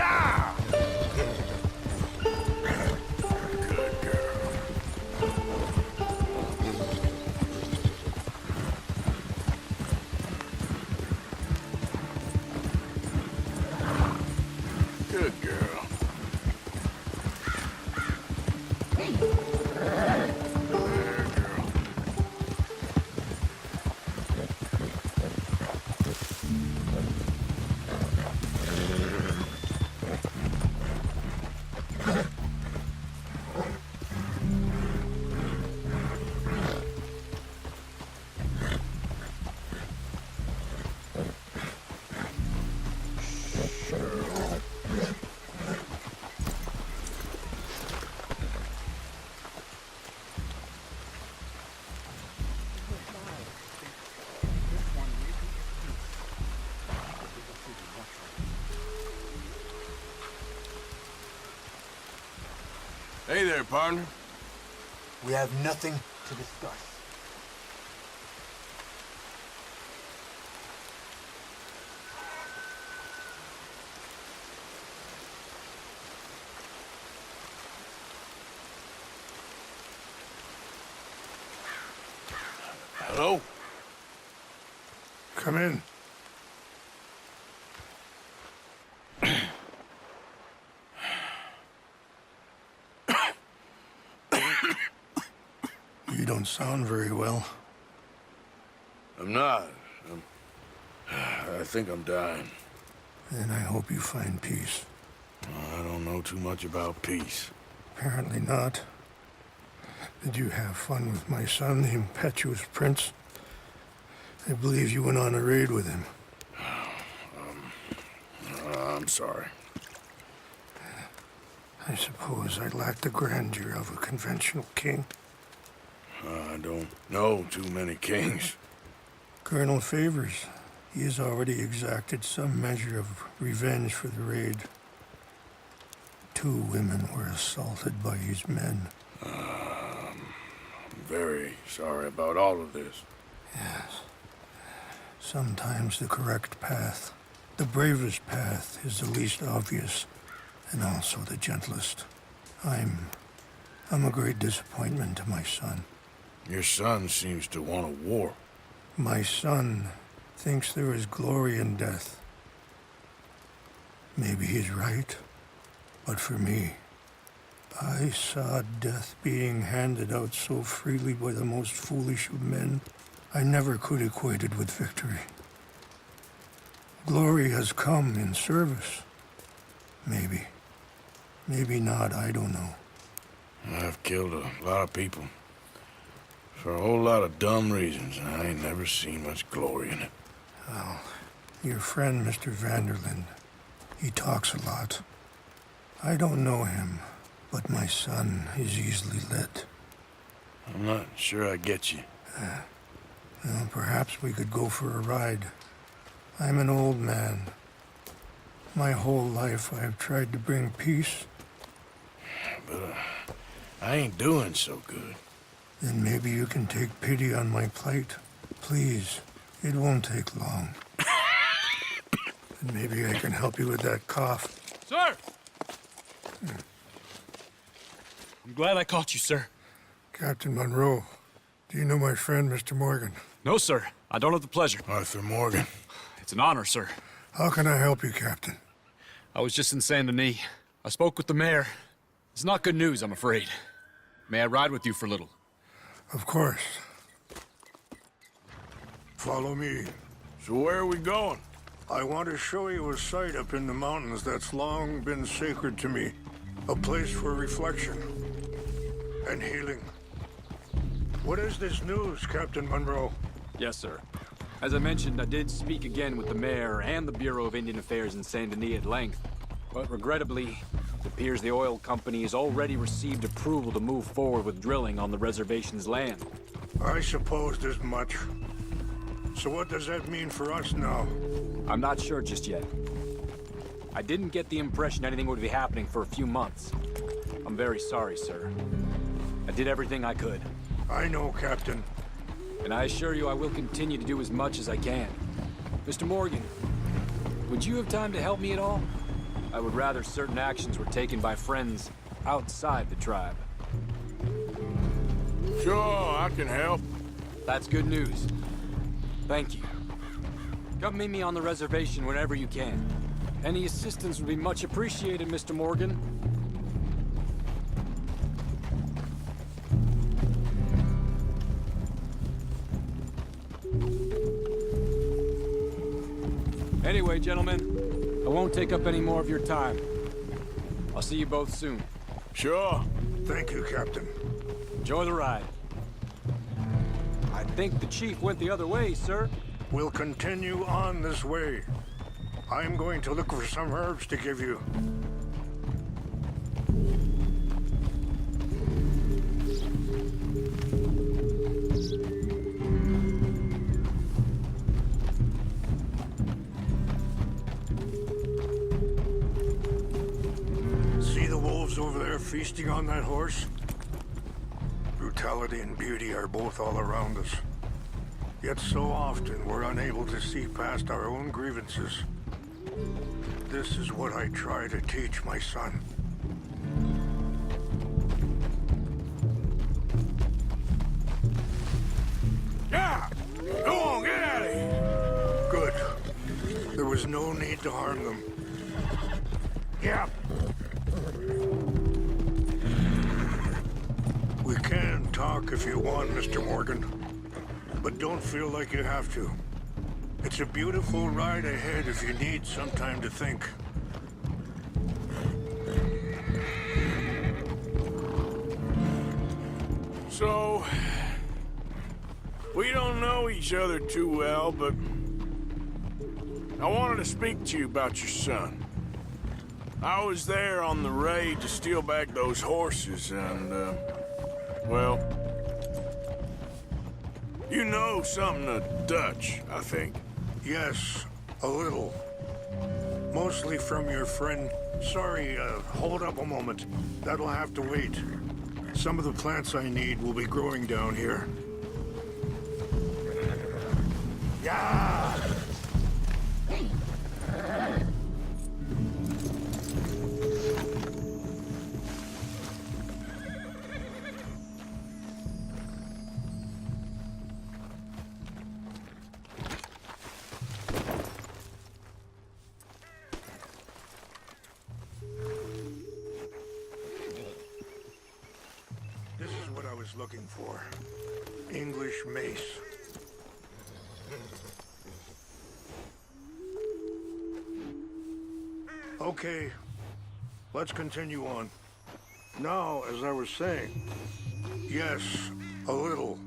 Yeah! Good girl. Good girl. There, girl. Hey there, partner. We have nothing to discuss. Hello? Come in. You don't sound very well. I'm not. I think I'm dying. And I hope you find peace. I don't know too much about peace. Apparently not. Did you have fun with my son, the impetuous prince? I believe you went on a raid with him. I'm sorry. I suppose I lacked the grandeur of a conventional king. I don't know too many kings. Colonel Favors, he has already exacted some measure of revenge for the raid. 2 women were assaulted by his men. I'm very sorry about all of this. Yes. Sometimes the correct path, the bravest path, is the least obvious, and also the gentlest. I'm a great disappointment to my son. Your son seems to want a war. My son thinks there is glory in death. Maybe he's right, but for me, I saw death being handed out so freely by the most foolish of men, I never could equate it with victory. Glory has come in service. Maybe. Maybe not, I don't know. I've killed a lot of people. For a whole lot of dumb reasons, and I ain't never seen much glory in it. Well, your friend, Mr. Vanderlyn, he talks a lot. I don't know him, but my son is easily led. I'm not sure I get you. Well, perhaps we could go for a ride. I'm an old man. My whole life I have tried to bring peace. But I ain't doing so good. Then maybe you can take pity on my plight. Please, it won't take long. And maybe I can help you with that cough. Sir! I'm glad I caught you, sir. Captain Monroe, do you know my friend, Mr. Morgan? No, sir. I don't have the pleasure. Arthur Morgan. It's an honor, sir. How can I help you, Captain? I was just in Saint Denis. I spoke with the mayor. It's not good news, I'm afraid. May I ride with you for a little? Of course. Follow me. So where are we going? I want to show you a site up in the mountains that's long been sacred to me. A place for reflection and healing. What is this news, Captain Monroe? Yes, sir. As I mentioned, I did speak again with the mayor and the Bureau of Indian Affairs in Saint Denis at length. But regrettably, it appears the oil company has already received approval to move forward with drilling on the reservation's land. I supposed as much. So what does that mean for us now? I'm not sure just yet. I didn't get the impression anything would be happening for a few months. I'm very sorry, sir. I did everything I could. I know, Captain. And I assure you I will continue to do as much as I can. Mr. Morgan, would you have time to help me at all? I would rather certain actions were taken by friends outside the tribe. Sure, I can help. That's good news. Thank you. Come meet me on the reservation whenever you can. Any assistance would be much appreciated, Mr. Morgan. Anyway, gentlemen, I won't take up any more of your time. I'll see you both soon. Sure. Thank you, Captain. Enjoy the ride. I think the chief went the other way, sir. We'll continue on this way. I'm going to look for some herbs to give you. See the wolves over there feasting on that horse? Brutality and beauty are both all around us. Yet so often we're unable to see past our own grievances. This is what I try to teach my son. Yeah! Go on, get out of here! Good. There was no need to harm them. Yeah. We can talk if you want, Mr. Morgan. But don't feel like you have to. It's a beautiful ride ahead if you need some time to think. So, we don't know each other too well, but I wanted to speak to you about your son. I was there on the raid to steal back those horses, and, well, you know something of Dutch, I think. Yes, a little. Mostly from your friend... Sorry, hold up a moment. That'll have to wait. Some of the plants I need will be growing down here. Yeah! This is what I was looking for. English mace. Okay, let's continue on. Now, as I was saying, yes, a little.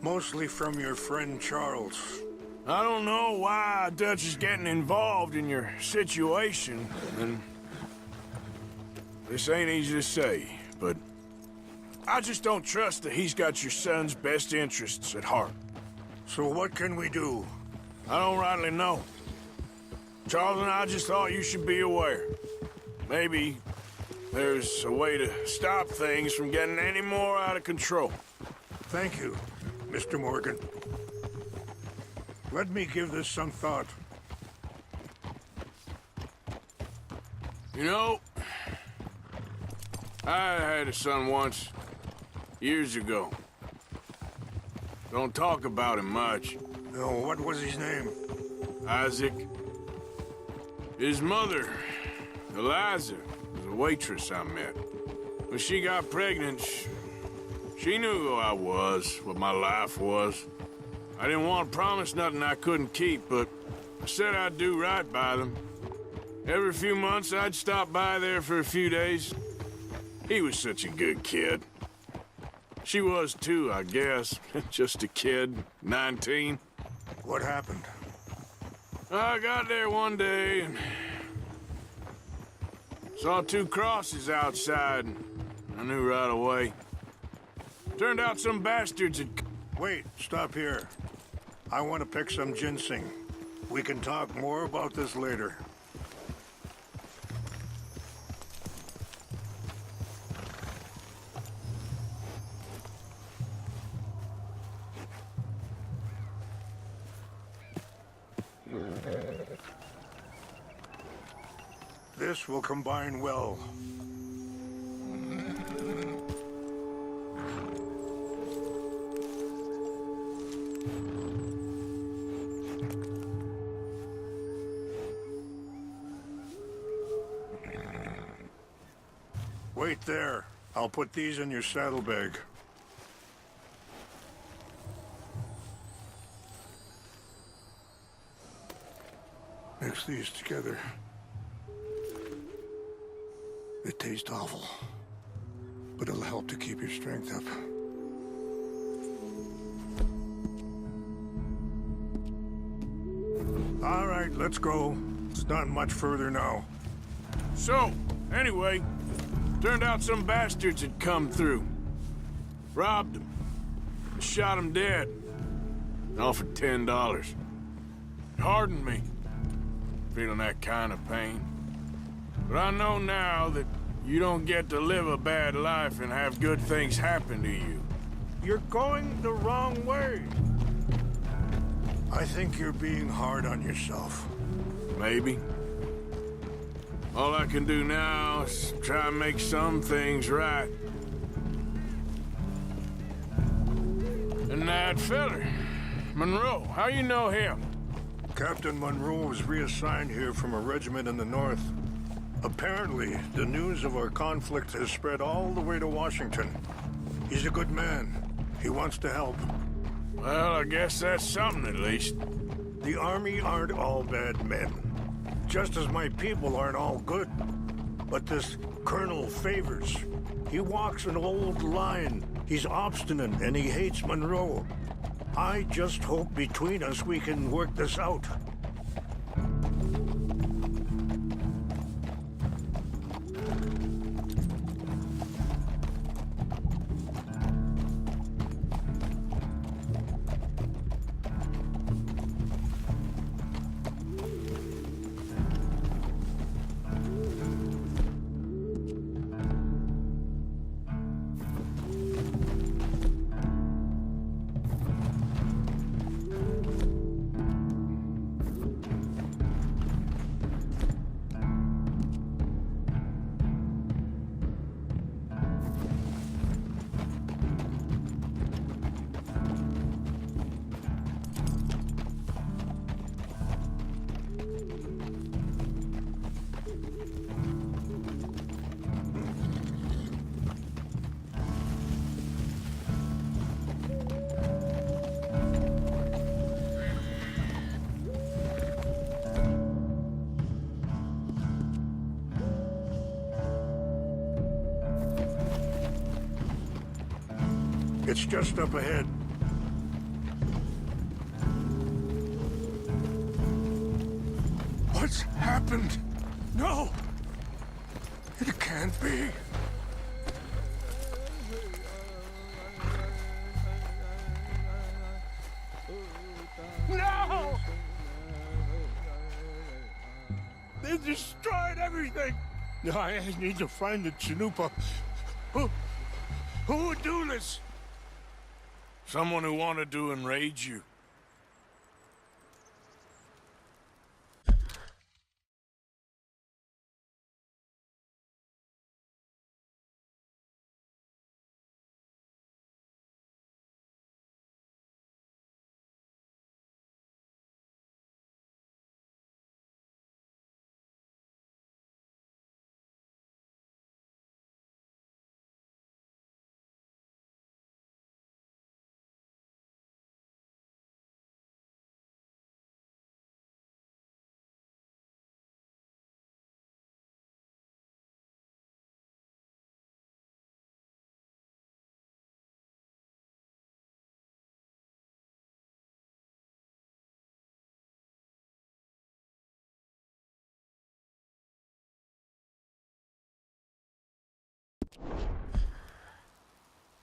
Mostly from your friend Charles. I don't know why Dutch is getting involved in your situation, and this ain't easy to say, but I just don't trust that he's got your son's best interests at heart. So what can we do? I don't rightly know. Charles and I just thought you should be aware. Maybe there's a way to stop things from getting any more out of control. Thank you, Mr. Morgan. Let me give this some thought. You know, I had a son once, years ago. Don't talk about him much. No, what was his name? Isaac. His mother, Eliza, was a waitress I met. When she got pregnant, she knew who I was, what my life was. I didn't want to promise nothing I couldn't keep, but I said I'd do right by them. Every few months, I'd stop by there for a few days. He was such a good kid. She was too, I guess. Just a kid, 19. What happened? I got there one day and saw two crosses outside, and I knew right away. Turned out some bastards had... Wait, stop here. I want to pick some ginseng. We can talk more about this later. this will combine well. Wait there. I'll put these in your saddlebag. Mix these together. It tastes awful, but it'll help to keep your strength up. All right, let's go. It's not much further now. So, anyway, turned out some bastards had come through. Robbed him. Shot him dead. And offered $10. It hardened me. Feeling that kind of pain. But I know now that you don't get to live a bad life and have good things happen to you. You're going the wrong way. I think you're being hard on yourself. Maybe. All I can do now is try and make some things right. And that feller, Monroe, how you know him? Captain Monroe was reassigned here from a regiment in the north. Apparently, the news of our conflict has spread all the way to Washington. He's a good man. He wants to help. Well, I guess that's something at least. The Army aren't all bad men. Just as my people aren't all good. But this Colonel Favors, he walks an old line. He's obstinate and he hates Monroe. I just hope between us we can work this out. It's just up ahead. What's happened? No! It can't be. No! They destroyed everything! I need to find the Chanupa. Who would do this? Someone who wanted to enrage you.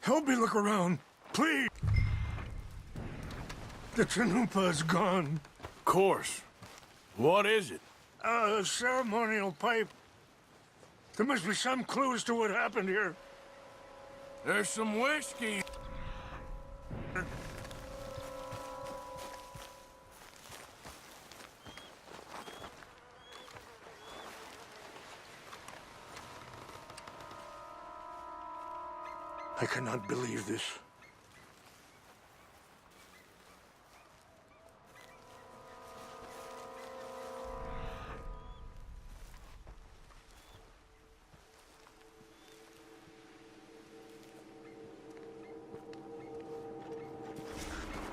Help me look around, please! The Chanupa is gone. Of course. What is it? A ceremonial pipe. There must be some clues to what happened here. There's some whiskey. I cannot believe this.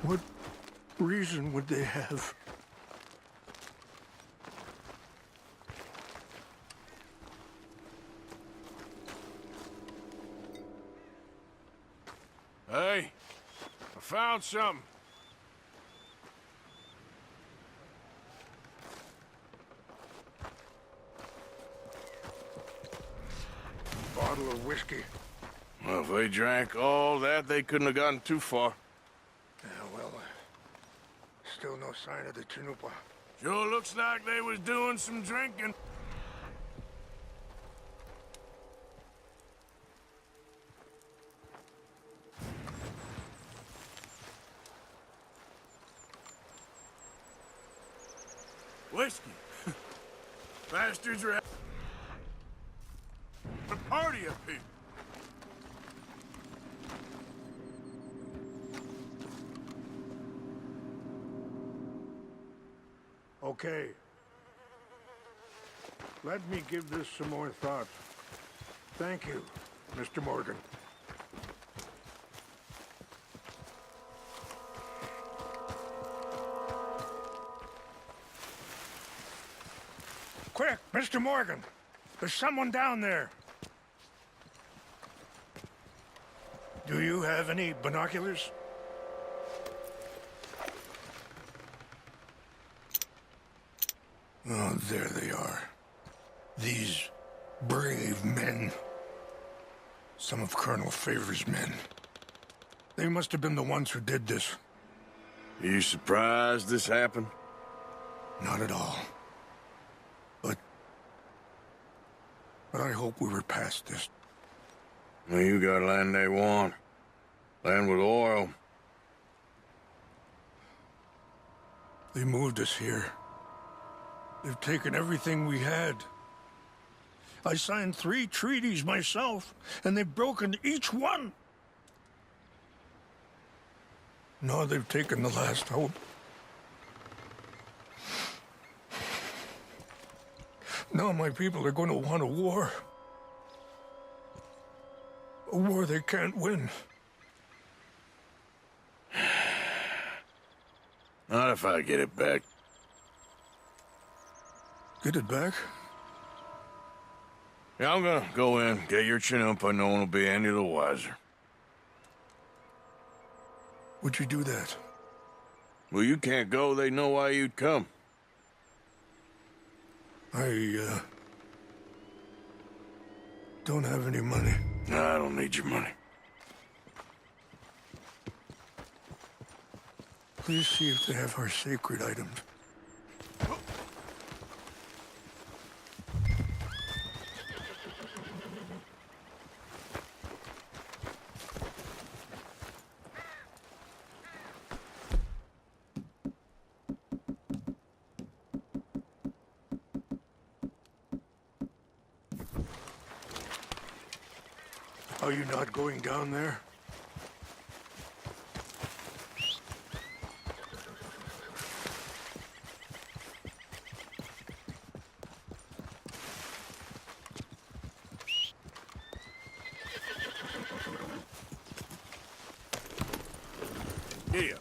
What reason would they have? Hey, I found something. Bottle of whiskey. Well, if they drank all that, they couldn't have gotten too far. Yeah, well, still no sign of the Chanupa. Sure looks like they was doing some drinking. Whiskey. Bastards are having a party up here. Okay. Let me give this some more thought. Thank you, Mr. Morgan. Quick, Mr. Morgan! There's someone down there. Do you have any binoculars? Oh, there they are. These brave men. Some of Colonel Favor's men. They must have been the ones who did this. You surprised this happened? Not at all. But I hope we were past this. Well, you got land they want. Land with oil. They moved us here. They've taken everything we had. I signed 3 treaties myself, and they've broken each one. Now they've taken the last hope. Now my people are going to want a war. A war they can't win. Not if I get it back. Get it back? Yeah, I'm gonna go in, get your Chanupa, no one will be any the wiser. Would you do that? Well, you can't go, they know why you'd come. I don't have any money. No, I don't need your money. Please see if they have our sacred items. Are you not going down there? Here.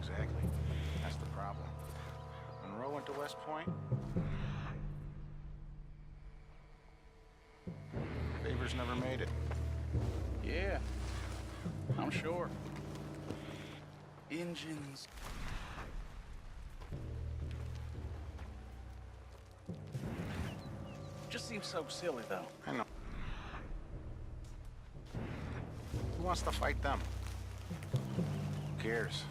Exactly. That's the problem. Monroe went to West Point. Favors never made it. Yeah, I'm sure. Engines. Just seems so silly, though. I know. wants to fight them? Who cares?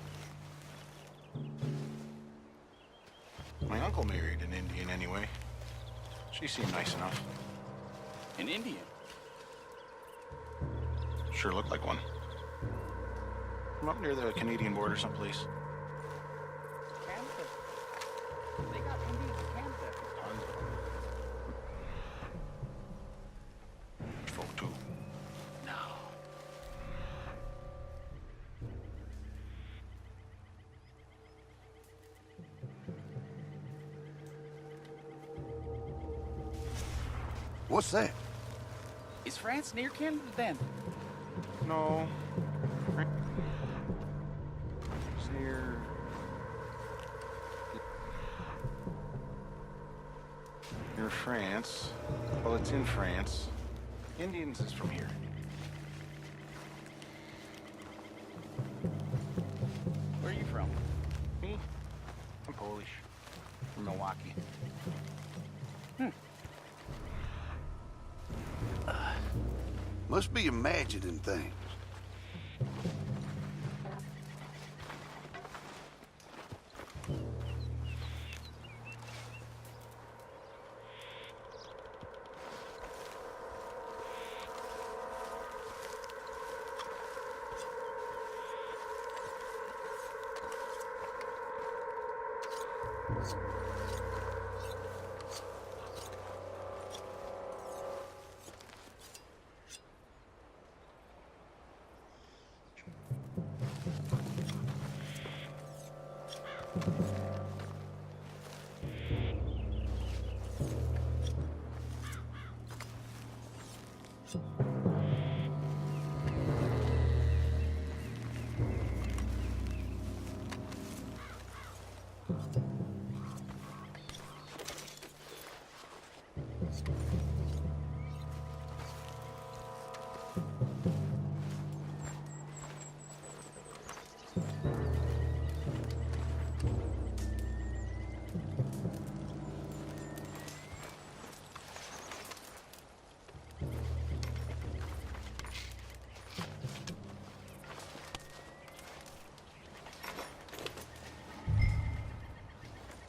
My uncle married an Indian anyway. She seemed nice enough. An Indian? Sure looked like one. From up near the Canadian border someplace. Canada. They got Indians in Canada. Tons of them. Folk too. No. What's that? Is France near Canada then? No. It's near... Near France. Well, it's in France. Indians is from here. Where are you from? Me? I'm Polish. From Milwaukee. Must be imagining things.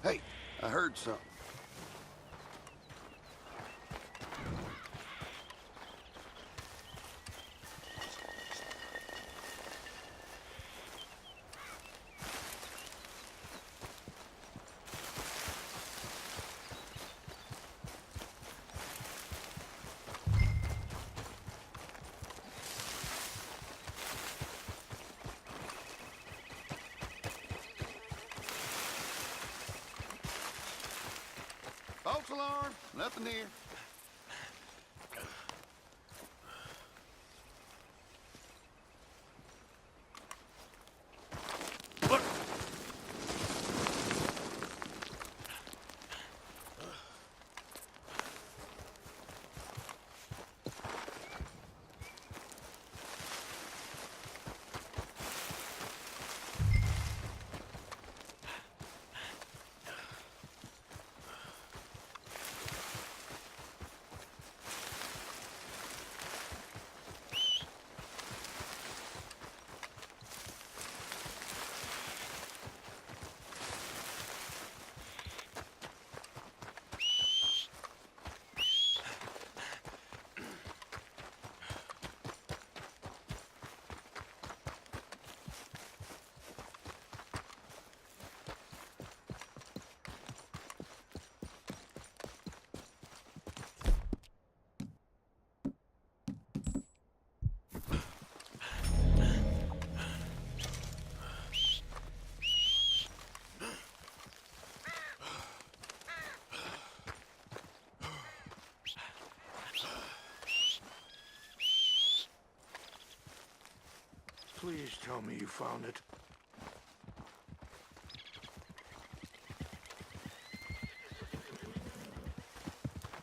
Hey, I heard something. False alarm, nothing here. Please tell me you found it.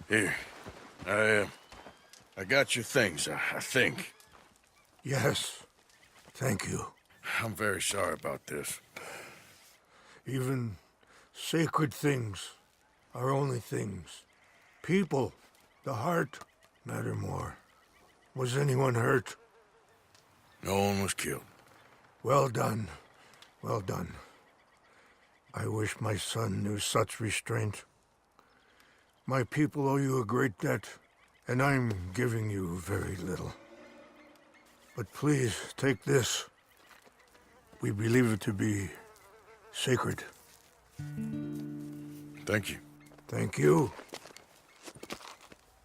Here. I got your things, I think. Yes. Thank you. I'm very sorry about this. Even sacred things are only things. People, the heart, matter more. Was anyone hurt? No one was killed. Well done. Well done. I wish my son knew such restraint. My people owe you a great debt, and I'm giving you very little. But please, take this. We believe it to be sacred. Thank you. Thank you.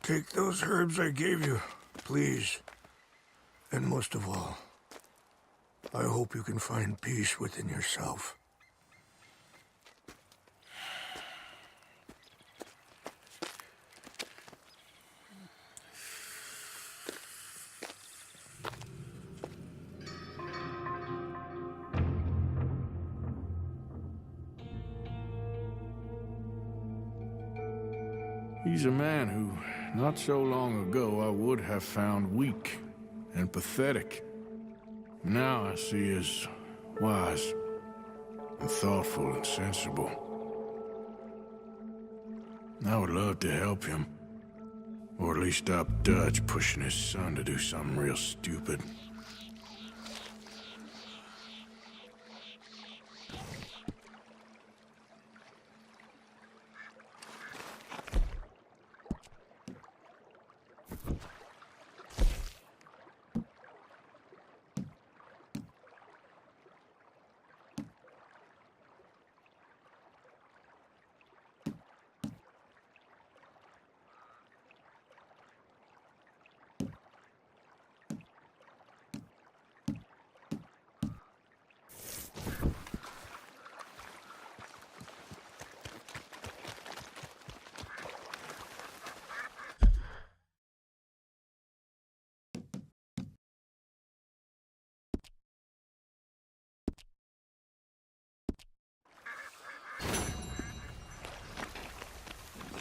Take those herbs I gave you, please. And most of all, I hope you can find peace within yourself. He's a man who, not so long ago, I would have found weak and pathetic. Now I see as wise and thoughtful and sensible. I would love to help him, or at least stop Dutch pushing his son to do something real stupid.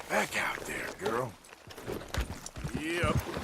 Back out there, girl. Yep.